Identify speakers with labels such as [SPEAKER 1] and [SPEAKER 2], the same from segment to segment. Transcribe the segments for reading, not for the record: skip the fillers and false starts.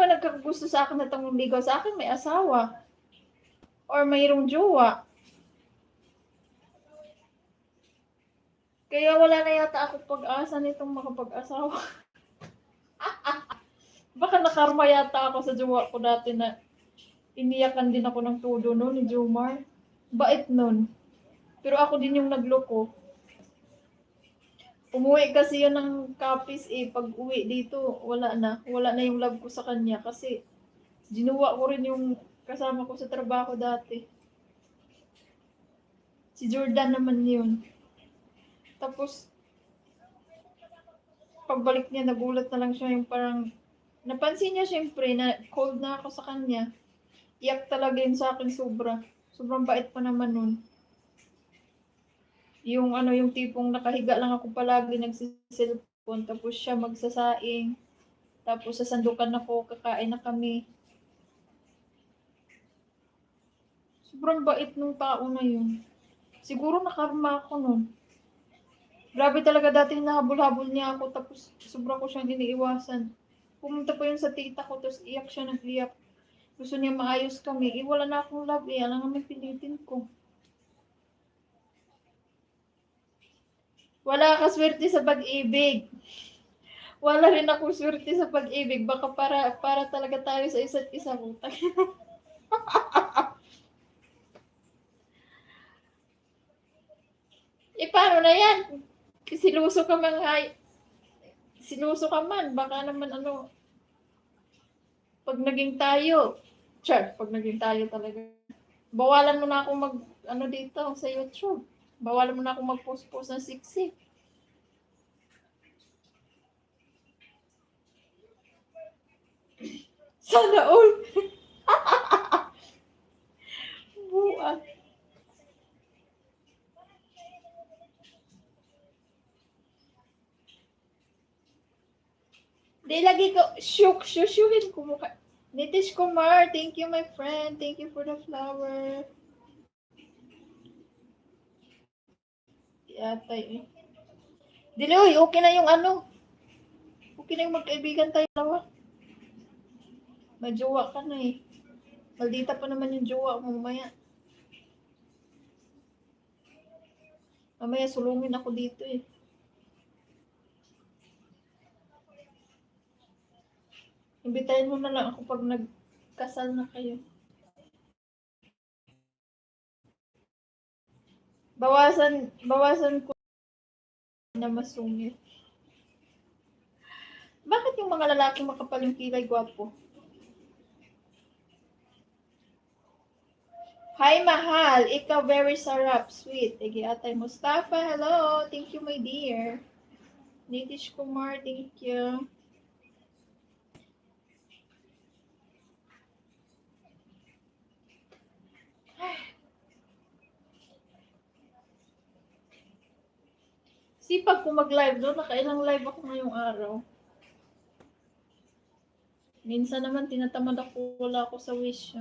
[SPEAKER 1] naman nagkagusto sa akin na itong ligaw sa akin, may asawa. Or mayroong jowa. Kaya wala na yata ako pag-asa nitong makapag-asawa. Baka nakarma yata ako sa jowa ko dati na iniyakan din ako ng todo noon ni Jomar. Bait nun. Pero ako din yung nagloko. Umuwi kasi yun ng Capiz eh. Pag uwi dito, wala na. Wala na yung love ko sa kanya kasi ginuwa ko rin yung kasama ko sa trabaho dati. Si Jordan naman yun. Tapos, pagbalik niya, nagulat na lang siya yung parang, napansin niya syempre na cold na ako sa kanya. Iyak talaga yun sa akin sobra. Sobrang bait pa naman nun. Yung yung tipong nakahiga lang ako palagi nagsiselfone, tapos siya magsasaing, tapos sasandukan ako, kakain na kami. Sobrang bait nung tao na yun. Siguro nakarma ako nun. Grabe talaga dati nahabol-habol niya ako, tapos sobrang ko siyang iniiwasan. Pumunta pa yun sa tita ko, tapos iyak siya ng iyak. Gusto niya maayos kami. Wala na akong love eh. Alam naman pilitin ko. Wala ka swerte sa pag-ibig. Wala rin ako swerte sa pag-ibig. Baka para talaga tayo sa isa't isa. Paano na yan? Siluso ka man. Siluso ka man. Baka naman pag naging tayo. Pag naging tayo talaga. Bawalan mo na ako dito sa YouTube. Bawalan mo na ako mag-post-post ng siksi. Sana all. Buwan. Di lagi ko, shushugin ko mukha. Nitish Kumar, thank you my friend. Thank you for the flower. Yatay eh. Diloy, okay na yung Okay na yung magkaibigan tayo dalawa. May jowa ka na eh. Maldita pa naman yung jowa mo mamaya. Mamaya sulungin ako dito eh. Imbitahin mo na lang ako pag nagkasal na kayo. Bawasan ko na masungit. Bakit yung mga lalaki makapal yung kilay gwapo? Hi, mahal. Ikaw very sarap. Sweet. Ege, Atay Mustafa. Hello. Thank you, my dear. Nitish Kumar. Thank you. Sipag ko mag-live doon. Nakailang live ako ngayong araw. Minsan naman tinatamad ako. Wala ako sa wish.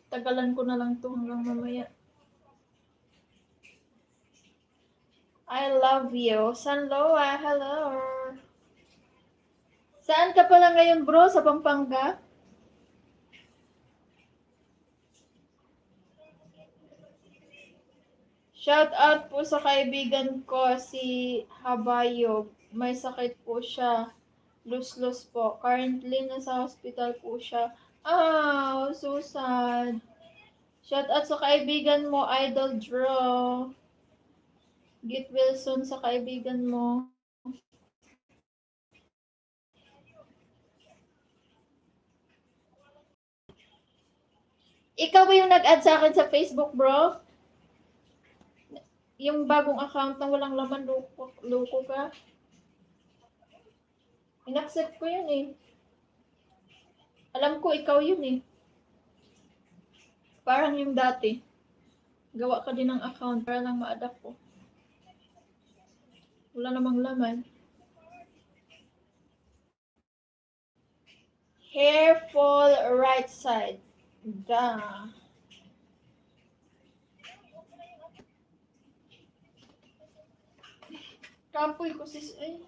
[SPEAKER 1] Tagalan ko na lang to hanggang mamaya. I love you. Sanloa, hello. Saan ka pala ngayon bro? Sa Pampanga? Shout out po sa kaibigan ko si Habayo. May sakit po siya. Lus-lus po. Currently, nasa hospital po siya. So sad. Shout out sa kaibigan mo, Idol Draw. Get Wilson sa kaibigan mo. Ikaw ba yung nag-add sa akin sa Facebook, bro? Yung bagong account na walang laman, loko ka? In-accept ko yun eh. Alam ko, ikaw yun eh. Parang yung dati. Gawa ka din ng account para lang ma-adapt ko. Wala namang laman. Hair fall right side. Da. Kampoy ko sis. Ay.